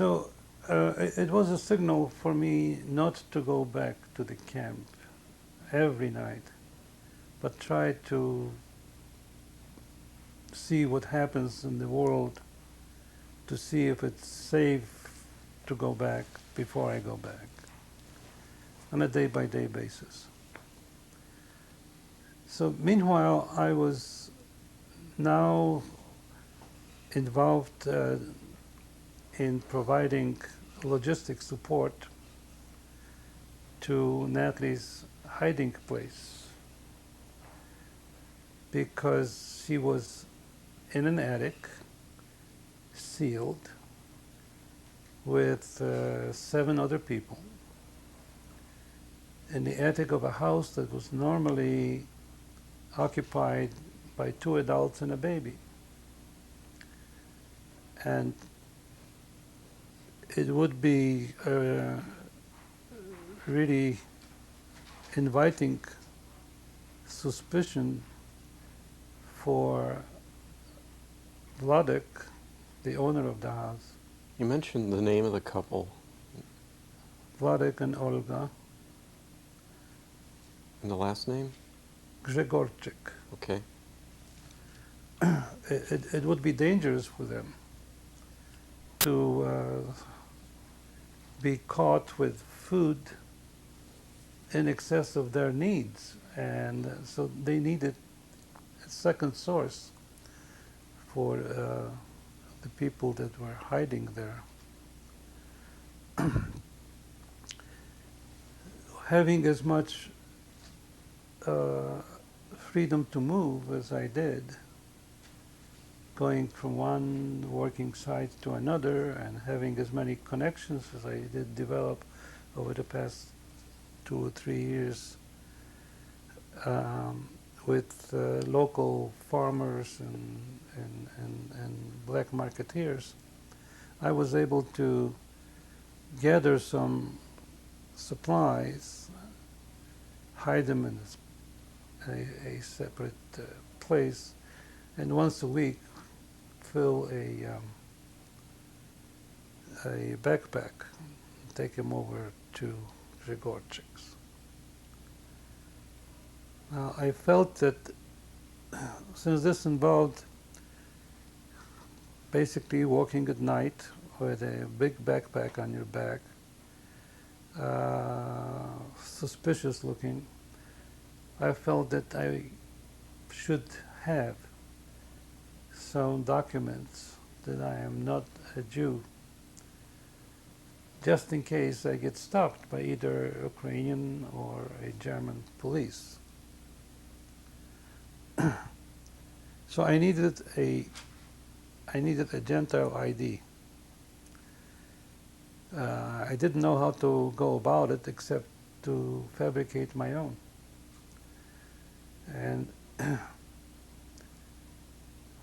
So it was a signal for me not to go back to the camp every night, but try to see what happens in the world, to see if it's safe to go back before I go back, on a day-by-day basis. So meanwhile, I was now involved in providing logistic support to Natalie's hiding place, because she was in an attic, sealed, with 7 other people, in the attic of a house that was normally occupied by 2 adults and a baby. And it would be really inviting suspicion for Vladek, the owner of the house. You mentioned the name of the couple. Vladek and Olga. And the last name? Grzegorczyk. Okay. It would be dangerous for them to be caught with food in excess of their needs, and so they needed a second source for the people that were hiding there. Having as much freedom to move as I did, going from one working site to another, and having as many connections as I did develop over the past 2 or 3 years with local farmers and black marketeers, I was able to gather some supplies, hide them in a separate place, and once a week fill a backpack, take him over to Grzegorczyk's. Now, I felt that since this involved basically walking at night with a big backpack on your back, suspicious looking, I felt that I should have some documents that I am not a Jew, just in case I get stopped by either Ukrainian or a German police. So I needed a Gentile ID. I didn't know how to go about it except to fabricate my own. And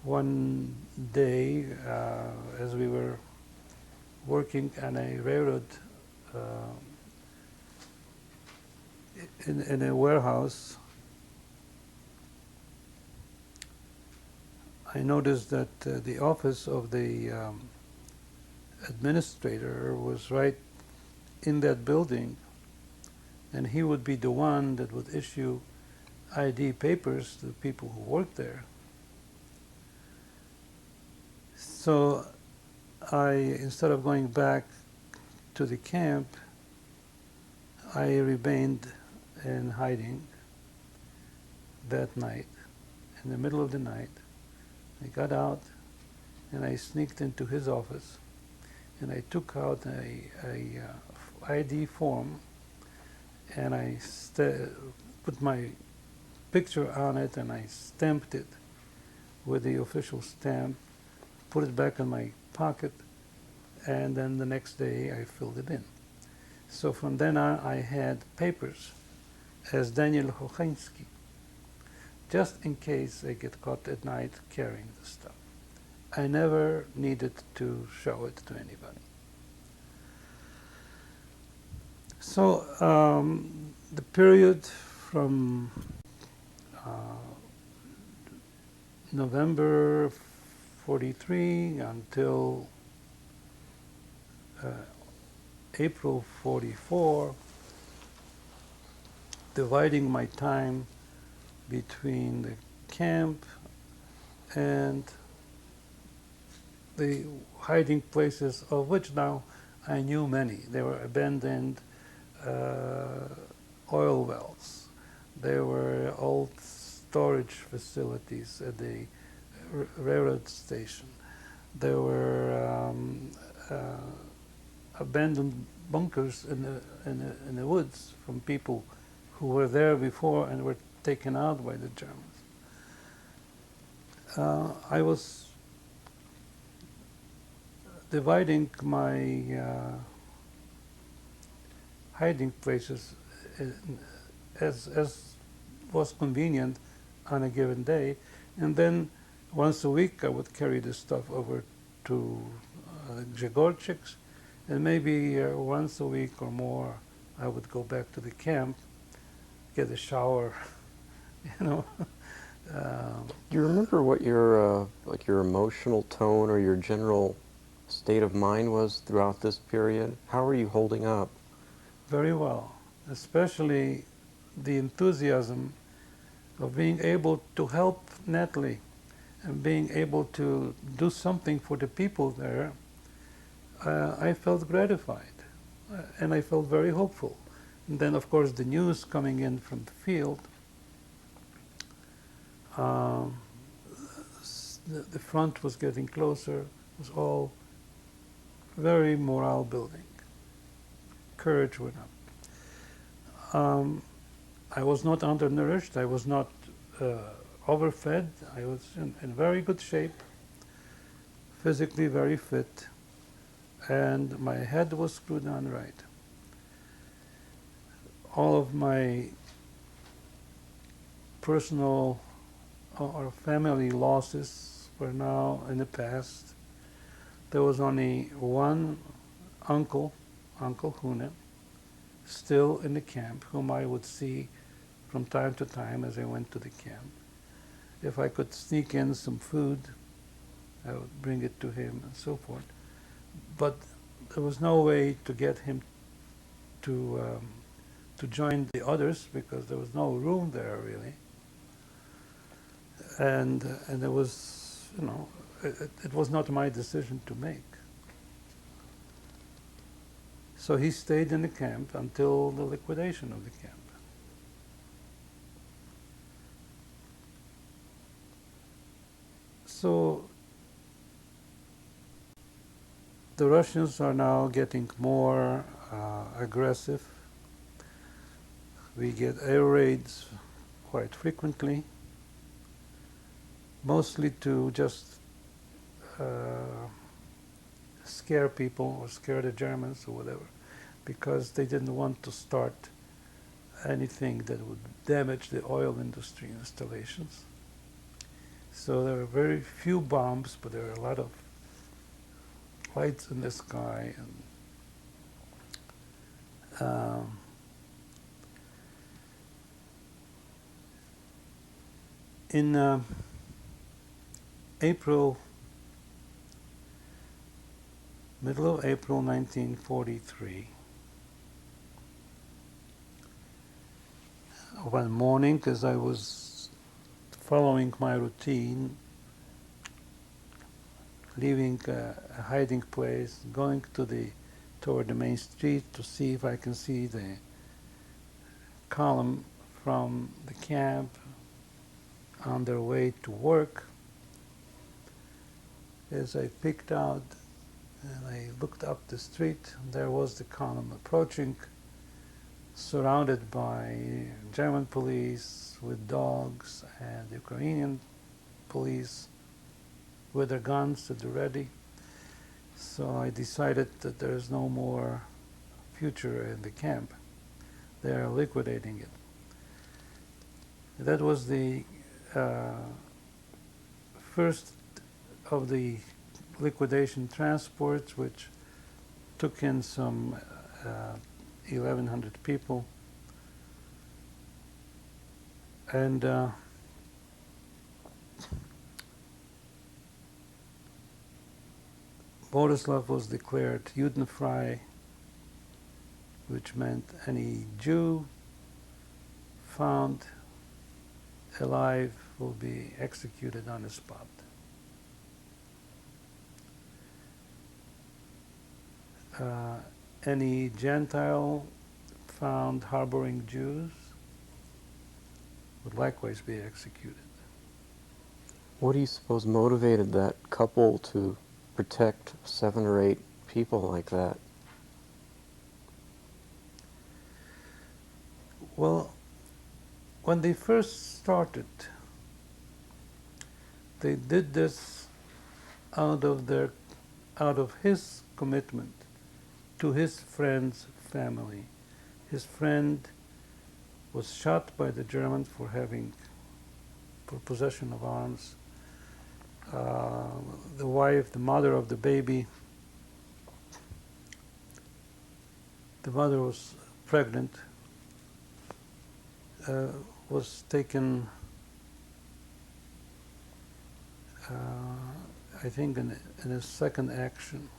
one day, as we were working on a railroad in a warehouse, I noticed that the office of the administrator was right in that building, and he would be the one that would issue ID papers to the people who worked there. So instead of going back to the camp, I remained in hiding that night. In the middle of the night, I got out and I sneaked into his office, and I took out a ID form, and I put my picture on it, and I stamped it with the official stamp, put it back in my pocket, and then the next day I filled it in. So from then on I had papers as Daniel Hochensky, just in case I get caught at night carrying the stuff. I never needed to show it to anybody. So the period from November 43 until April 44, dividing my time between the camp and the hiding places, of which now I knew many. They were abandoned oil wells. There were old storage facilities at the railroad station. There were abandoned bunkers in the woods from people who were there before and were taken out by the Germans. I was dividing my hiding places as was convenient on a given day, and then once a week I would carry this stuff over to Jagorchik's, and maybe once a week or more I would go back to the camp, get a shower, you know. Do you remember what your like your emotional tone or your general state of mind was throughout this period? How are you holding up? Very well, especially the enthusiasm of being able to help Natalie and being able to do something for the people there. I felt gratified, and I felt very hopeful. And then, of course, the news coming in from the field, um, the front was getting closer, was all very morale building. Courage went up. I was not undernourished, I was not overfed, I was in very good shape, physically very fit, and my head was screwed on right. All of my personal or family losses were now in the past. There was only one uncle, Uncle Hochman, still in the camp, whom I would see from time to time as I went to the camp. If I could sneak in some food, I would bring it to him and so forth. But there was no way to get him to join the others because there was no room there really. And there was, you know, it was not my decision to make. So he stayed in the camp until the liquidation of the camp. So the Russians are now getting more aggressive. We get air raids quite frequently, mostly to just scare people or scare the Germans or whatever, because they didn't want to start anything that would damage the oil industry installations. So there were very few bombs, but there were a lot of lights in the sky. And in April, middle of April 1943, one morning, as I was following my routine, leaving a hiding place, going toward the main street to see if I can see the column from the camp on their way to work. As I picked out and I looked up the street, there was the column approaching, surrounded by German police with dogs and Ukrainian police with their guns at the ready. So I decided that there is no more future in the camp. They are liquidating it. That was the first of the liquidation transports, which took in some 1,100 people. And Boleslav was declared Judenfrei, which meant any Jew found alive will be executed on the spot. Any Gentile found harboring Jews would likewise be executed. What do you suppose motivated that couple to protect 7 or 8 people like that? Well, when they first started, they did this out of his commitment to his friend's family. His friend was shot by the Germans for possession of arms. The wife, the mother of the baby, the mother was pregnant, was taken, I think, in a second action.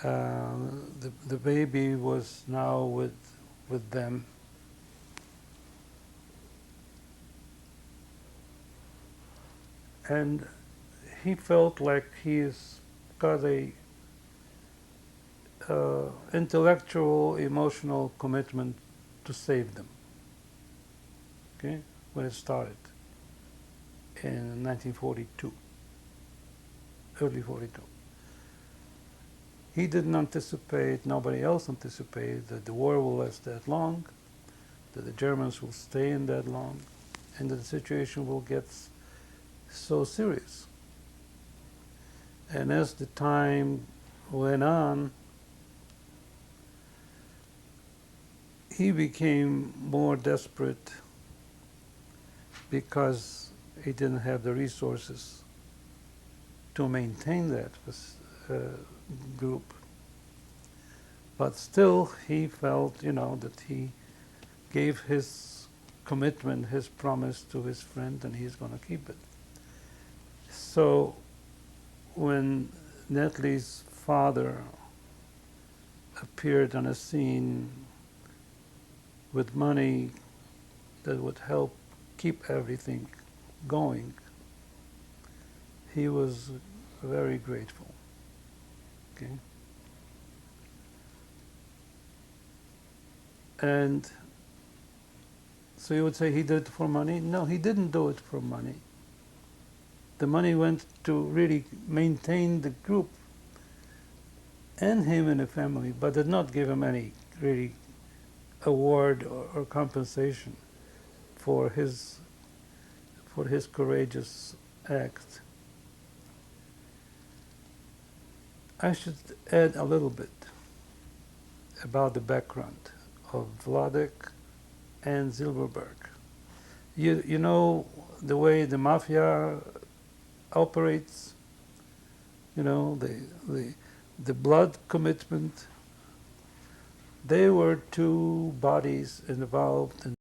The baby was now with them. And he felt like he's got a intellectual, emotional commitment to save them. Okay, when it started in 1942, early 42. He didn't anticipate, nobody else anticipated, that the war will last that long, that the Germans will stay in that long, and that the situation will get so serious. And as the time went on, he became more desperate because he didn't have the resources to maintain that group. But still, he felt, that he gave his commitment, his promise to his friend, and he's going to keep it. So when Netley's father appeared on a scene with money that would help keep everything going, he was very grateful. Okay? And so you would say he did it for money? No, he didn't do it for money. The money went to really maintain the group and him and the family, but did not give him any really award or compensation for his courageous act. I should add a little bit about the background of Vladek and Zilberberg. You know the way the mafia operates, the blood commitment. They were two bodies involved in